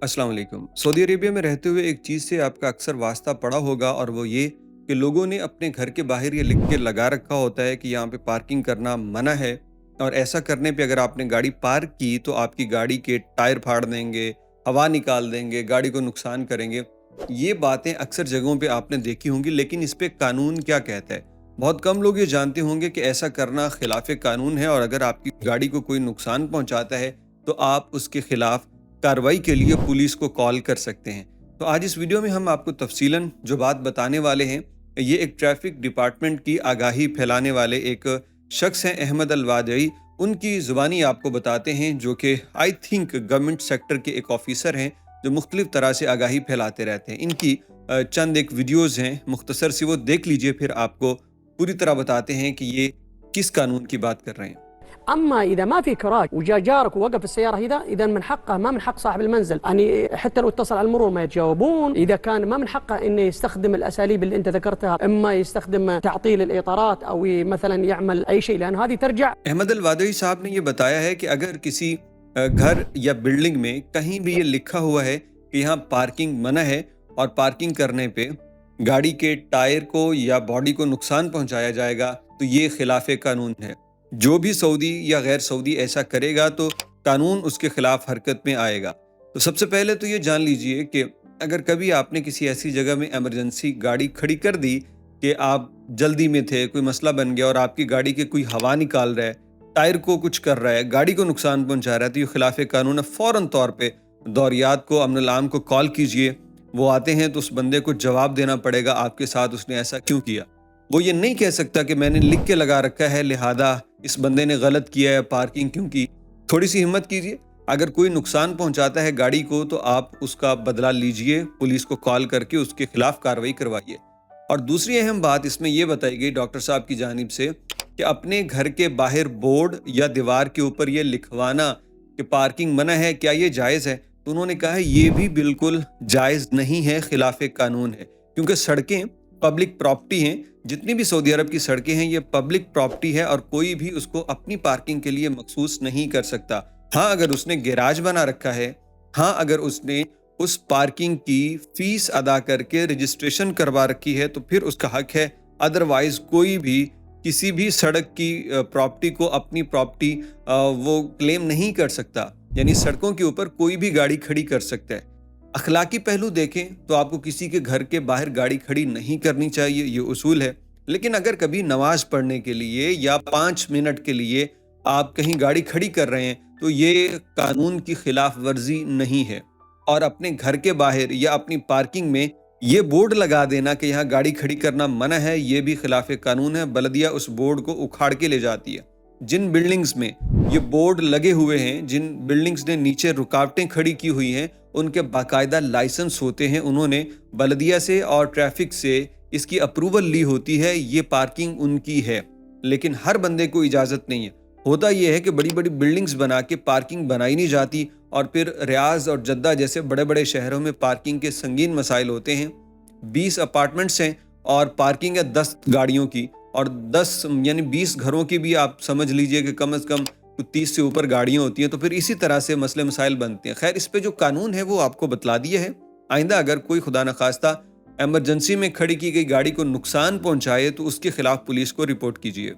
अस्सलाम वालेकुम। Saudi Arabia में रहते हुए एक चीज़ से आपका अक्सर वास्ता पड़ा होगा और वो ये कि लोगों ने अपने घर के बाहर ये लिख के लगा रखा होता है कि यहाँ पे पार्किंग करना मना है और ऐसा करने पे अगर आपने गाड़ी पार्क की तो आपकी गाड़ी के टायर फाड़ देंगे, हवा निकाल देंगे, गाड़ी को नुकसान करेंगे। ये बातें अक्सर जगहों पे आपने देखी होंगी, लेकिन इस पे कानून क्या कहता है? बहुत कम लोग ये जानते होंगे कि ऐसा करना खिलाफ कानून है और अगर आपकी गाड़ी को कोई नुकसान पहुँचाता है तो आप उसके खिलाफ कार्रवाई के लिए पुलिस को कॉल कर सकते हैं। तो आज इस वीडियो में हम आपको तफसीलन जो बात बताने वाले हैं, ये एक ट्रैफिक डिपार्टमेंट की आगाही फैलाने वाले एक शख्स हैं, अहमद अल-वादई। उनकी ज़ुबानी आपको बताते हैं, जो कि आई थिंक गवर्नमेंट सेक्टर के एक ऑफिसर हैं जो मुख्तलिफ तरह से आगाही फैलाते रहते हैं। इनकी चंद एक वीडियोज़ हैं मुख्तसर सी, वो देख लीजिए, फिर आपको पूरी तरह बताते हैं कि ये किस कानून की बात कर रहे हैं। اما اذا ما في كراج وجا جارك ووقف السياره هذا، اذا من حقه، ما من حق صاحب المنزل يعني حتى لو اتصل على المرور ما يتجاوبون. اذا كان ما من حقه انه يستخدم الاساليب اللي انت ذكرتها، اما يستخدم تعطيل الاطارات او مثلا يعمل اي شيء، لان هذه ترجع. अहमद अल-वादई साहब ने ये बताया है कि अगर किसी घर या बिल्डिंग में कहीं भी ये लिखा हुआ है कि यहाँ पार्किंग मना है और पार्किंग करने पे गाड़ी के टायर को या बॉडी को नुकसान पहुंचाया जाएगा, तो ये खिलाफ कानून है। जो भी सऊदी या गैर सऊदी ऐसा करेगा तो कानून उसके खिलाफ हरकत में आएगा। तो सबसे पहले तो ये जान लीजिए कि अगर कभी आपने किसी ऐसी जगह में इमरजेंसी गाड़ी खड़ी कर दी कि आप जल्दी में थे, कोई मसला बन गया और आपकी गाड़ी के कोई हवा निकाल रहा है, टायर को कुछ कर रहा है, गाड़ी को नुकसान पहुंचा रहा है, तो ये खिलाफ कानून है। फ़ौरन तौर पे दौरियात को, अमन आम को कॉल कीजिए। वो आते हैं तो उस बंदे को जवाब देना पड़ेगा आपके साथ उसने ऐसा क्यों किया। वो ये नहीं कह सकता कि मैंने लिख के लगा रखा है लिहाजा इस बंदे ने गलत किया है, पार्किंग क्यों की। थोड़ी सी हिम्मत कीजिए, अगर कोई नुकसान पहुंचाता है गाड़ी को तो आप उसका बदला लीजिए, पुलिस को कॉल करके उसके खिलाफ कार्रवाई करवाइए। और दूसरी अहम बात इसमें यह बताई गई डॉक्टर साहब की जानिब से कि अपने घर के बाहर बोर्ड या दीवार के ऊपर ये लिखवाना कि पार्किंग मना है, क्या ये जायज़ है? तो उन्होंने कहा है ये भी बिल्कुल जायज़ नहीं है, खिलाफ कानून है, क्योंकि सड़कें पब्लिक प्रॉपर्टी हैं। जितनी भी सऊदी अरब की सड़कें हैं ये पब्लिक प्रॉपर्टी है और कोई भी उसको अपनी पार्किंग के लिए मखसूस नहीं कर सकता। हाँ, अगर उसने गैराज बना रखा है, हाँ, अगर उसने उस पार्किंग की फीस अदा करके रजिस्ट्रेशन करवा रखी है तो फिर उसका हक है। अदरवाइज कोई भी किसी भी सड़क की प्रॉपर्टी को अपनी प्रॉपर्टी वो क्लेम नहीं कर सकता। यानी सड़कों के ऊपर कोई भी गाड़ी खड़ी कर सकता है। अखलाकी पहलू देखें तो आपको किसी के घर के बाहर गाड़ी खड़ी नहीं करनी चाहिए, ये उसूल है। लेकिन अगर कभी नमाज पढ़ने के लिए या 5 मिनट के लिए आप कहीं गाड़ी खड़ी कर रहे हैं तो ये कानून की खिलाफ वर्जी नहीं है। और अपने घर के बाहर या अपनी पार्किंग में ये बोर्ड लगा देना कि यहाँ गाड़ी खड़ी करना मना है, ये भी खिलाफ कानून है। बल्दिया उस बोर्ड को उखाड़ के ले जाती है। जिन बिल्डिंग्स में ये बोर्ड लगे हुए हैं, जिन बिल्डिंग्स ने नीचे रुकावटें खड़ी की हुई हैं, उनके बाकायदा लाइसेंस होते हैं, उन्होंने बल्दिया से और ट्रैफिक से इसकी अप्रूवल ली होती है, ये पार्किंग उनकी है। लेकिन हर बंदे को इजाज़त नहीं है। होता यह है कि बड़ी बड़ी बिल्डिंग्स बना के पार्किंग बनाई नहीं जाती और फिर रियाज और जद्दा जैसे बड़े बड़े शहरों में पार्किंग के संगीन मसाइल होते हैं। 20 अपार्टमेंट्स हैं और पार्किंग है 10 गाड़ियों की, और 10 यानी 20 घरों की भी आप समझ लीजिए कि कम से कम 30 से ऊपर गाड़ियाँ होती हैं। तो फिर इसी तरह से मसले मसाइल बनते हैं। खैर, इस पे जो कानून है वो आपको बतला दिया है। आइंदा अगर कोई खुदा न खास्ता एमरजेंसी में खड़ी की गई गाड़ी को नुकसान पहुंचाए तो उसके खिलाफ पुलिस को रिपोर्ट कीजिए।